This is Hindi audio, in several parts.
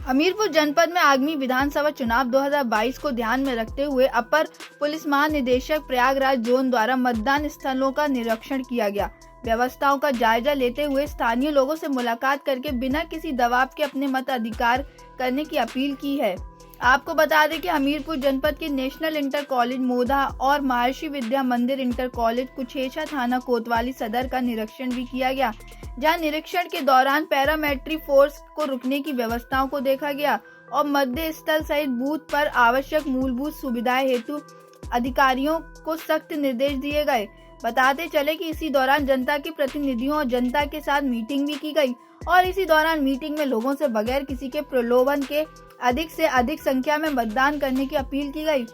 हमीरपुर जनपद में आगामी विधानसभा चुनाव 2022 को ध्यान में रखते हुए अपर पुलिस महानिदेशक प्रयागराज जोन द्वारा मतदान स्थलों का निरीक्षण किया गया। व्यवस्थाओं का जायजा लेते हुए स्थानीय लोगों से मुलाकात करके बिना किसी दबाव के अपने मताधिकार करने की अपील की है। आपको बता दें कि हमीरपुर जनपद के नेशनल इंटर कॉलेज मोधा और महर्षि विद्या मंदिर इंटर कॉलेज कुछेचा थाना कोतवाली सदर का निरीक्षण भी किया गया, जहां निरीक्षण के दौरान पैरामिलिट्री फोर्स को रुकने की व्यवस्थाओं को देखा गया और मध्य स्थल सहित बूथ पर आवश्यक मूलभूत सुविधाएं हेतु अधिकारियों को सख्त निर्देश दिए गए। बताते चले कि इसी दौरान जनता के प्रतिनिधियों और जनता के साथ मीटिंग भी की गई और इसी दौरान मीटिंग में लोगों से बगैर किसी के प्रलोभन के अधिक से अधिक संख्या में मतदान करने की अपील की गई।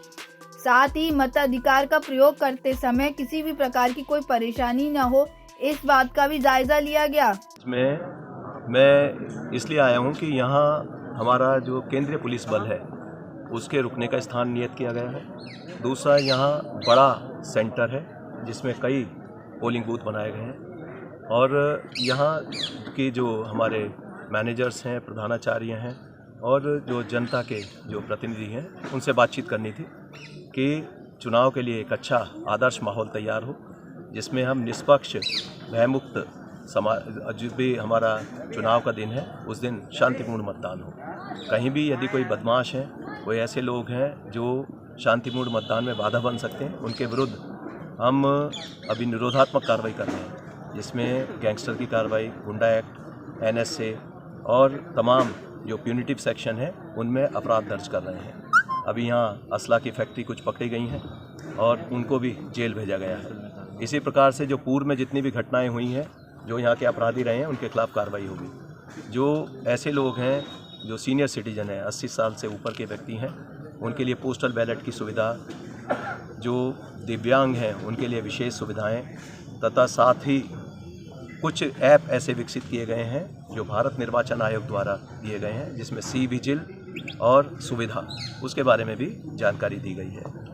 साथ ही मताधिकार का प्रयोग करते समय किसी भी प्रकार की कोई परेशानी न हो, इस बात का भी जायजा लिया गया। मैं इसलिए आया हूं कि यहाँ हमारा जो केंद्रीय पुलिस बल है उसके रुकने का स्थान नियत किया गया है। दूसरा, यहाँ बड़ा सेंटर है जिसमें कई पोलिंग बूथ बनाए गए हैं और यहाँ की जो हमारे मैनेजर्स हैं, प्रधानाचार्य हैं और जो जनता के जो प्रतिनिधि हैं उनसे बातचीत करनी थी कि चुनाव के लिए एक अच्छा आदर्श माहौल तैयार हो, जिसमें हम निष्पक्ष भयमुक्त जो भी हमारा चुनाव का दिन है उस दिन शांतिपूर्ण मतदान हो। कहीं भी यदि कोई बदमाश है, कोई ऐसे लोग हैं जो शांतिपूर्ण मतदान में बाधा बन सकते हैं, उनके विरुद्ध हम अभी निरोधात्मक कार्रवाई कर रहे हैं, जिसमें गैंगस्टर की कार्रवाई, गुंडा एक्ट, NSA और तमाम जो प्यूनिटिव सेक्शन है उनमें अपराध दर्ज कर रहे हैं। अभी यहाँ असला की फैक्ट्री कुछ पकड़ी गई हैं और उनको भी जेल भेजा गया है। इसी प्रकार से जो पूर्व में जितनी भी घटनाएं हुई हैं, जो यहाँ के अपराधी रहे हैं, उनके खिलाफ कार्रवाई होगी। जो ऐसे लोग हैं जो सीनियर सिटीजन हैं, 80 साल से ऊपर के व्यक्ति हैं, उनके लिए पोस्टल बैलेट की सुविधा, जो दिव्यांग हैं उनके लिए विशेष सुविधाएं तथा साथ ही कुछ ऐप ऐसे विकसित किए गए हैं जो भारत निर्वाचन आयोग द्वारा दिए गए हैं, जिसमें C-Vigil और सुविधा, उसके बारे में भी जानकारी दी गई है।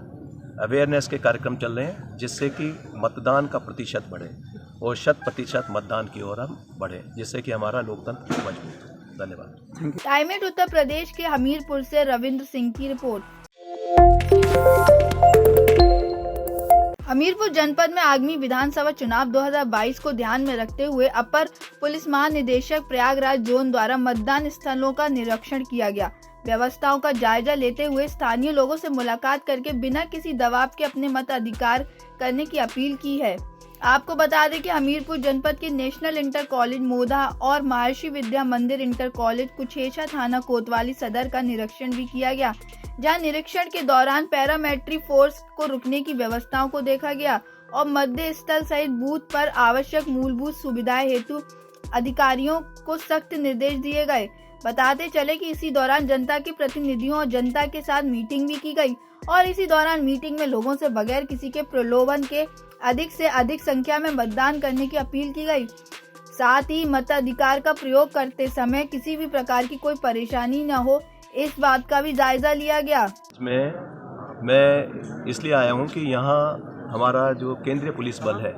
अवेयरनेस के कार्यक्रम चल रहे हैं जिससे कि मतदान का प्रतिशत बढ़े और 100% मतदान की ओर हम बढ़े, जिससे कि हमारा लोकतंत्र मजबूत हो। धन्यवाद। टाइमेट उत्तर प्रदेश के हमीरपुर से रविंद्र सिंह की रिपोर्ट। हमीरपुर जनपद में आगामी विधानसभा चुनाव 2022 को ध्यान में रखते हुए अपर पुलिस महानिदेशक प्रयागराज जोन द्वारा मतदान स्थलों का निरीक्षण किया गया। व्यवस्थाओं का जायजा लेते हुए स्थानीय लोगों से मुलाकात करके बिना किसी दबाव के अपने मताधिकार करने की अपील की है। आपको बता दें कि हमीरपुर जनपद के नेशनल इंटर कॉलेज मोधा और महर्षि विद्या मंदिर इंटर कॉलेज कुछेचा थाना कोतवाली सदर का निरीक्षण भी किया गया, जहां निरीक्षण के दौरान पैरामिलिट्री फोर्स को रुकने की व्यवस्थाओं को देखा गया और मध्य स्थल सहित बूथ पर आवश्यक मूलभूत सुविधाएं हेतु अधिकारियों को सख्त निर्देश दिए गए। बताते चले कि इसी दौरान जनता के प्रतिनिधियों और जनता के साथ मीटिंग भी की गई और इसी दौरान मीटिंग में लोगों से बगैर किसी के प्रलोभन के अधिक से अधिक संख्या में मतदान करने की अपील की गई। साथ ही मताधिकार का प्रयोग करते समय किसी भी प्रकार की कोई परेशानी न हो, इस बात का भी जायजा लिया गया। मैं इसलिए आया हूं कि यहाँ हमारा जो केंद्रीय पुलिस बल है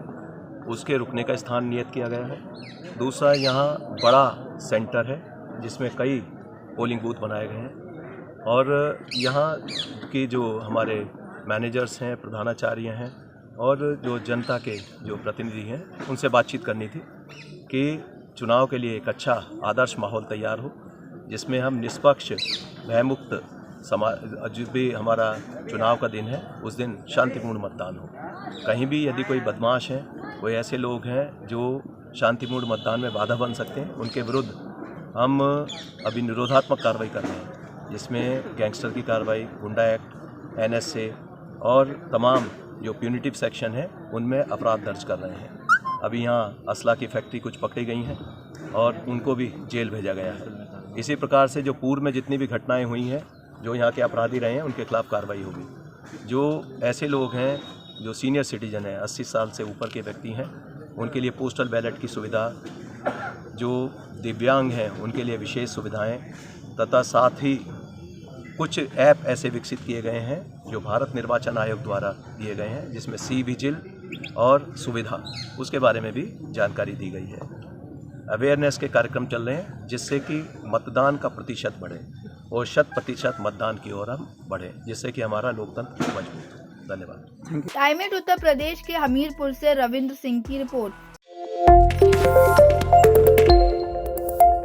उसके रुकने का स्थान नियत किया गया है। दूसरा, यहाँ बड़ा सेंटर है जिसमें कई पोलिंग बूथ बनाए गए हैं और यहाँ की जो हमारे मैनेजर्स हैं, प्रधानाचार्य हैं और जो जनता के जो प्रतिनिधि हैं उनसे बातचीत करनी थी कि चुनाव के लिए एक अच्छा आदर्श माहौल तैयार हो, जिसमें हम निष्पक्ष भयमुक्त जो भी हमारा चुनाव का दिन है उस दिन शांतिपूर्ण मतदान हो। कहीं भी यदि कोई बदमाश है, कोई ऐसे लोग हैं जो शांतिपूर्ण मतदान में बाधा बन सकते हैं, उनके विरुद्ध हम अभी निरोधात्मक कार्रवाई कर रहे हैं, जिसमें गैंगस्टर की कार्रवाई, गुंडा एक्ट, NSA और तमाम जो प्यूनिटिव सेक्शन है उनमें अपराध दर्ज कर रहे हैं। अभी यहाँ असला की फैक्ट्री कुछ पकड़ी गई हैं और उनको भी जेल भेजा गया है। इसी प्रकार से जो पूर्व में जितनी भी घटनाएं हुई हैं, जो यहाँ के अपराधी रहे हैं, उनके खिलाफ कार्रवाई होगी। जो ऐसे लोग हैं जो सीनियर सिटीजन हैं, 80 साल से ऊपर के व्यक्ति हैं, उनके लिए पोस्टल बैलेट की सुविधा, जो दिव्यांग हैं उनके लिए विशेष सुविधाएं तथा साथ ही कुछ ऐप ऐसे विकसित किए गए हैं जो भारत निर्वाचन आयोग द्वारा दिए गए हैं, जिसमें C-Vigil और सुविधा, उसके बारे में भी जानकारी दी गई है। अवेयरनेस के कार्यक्रम चल रहे हैं जिससे कि मतदान का प्रतिशत बढ़े और 100% मतदान की ओर हम बढ़े, जिससे कि हमारा लोकतंत्र मजबूत हो। धन्यवाद। टाइम 8 उत्तर प्रदेश के हमीरपुर से रविंद्र सिंह की रिपोर्ट।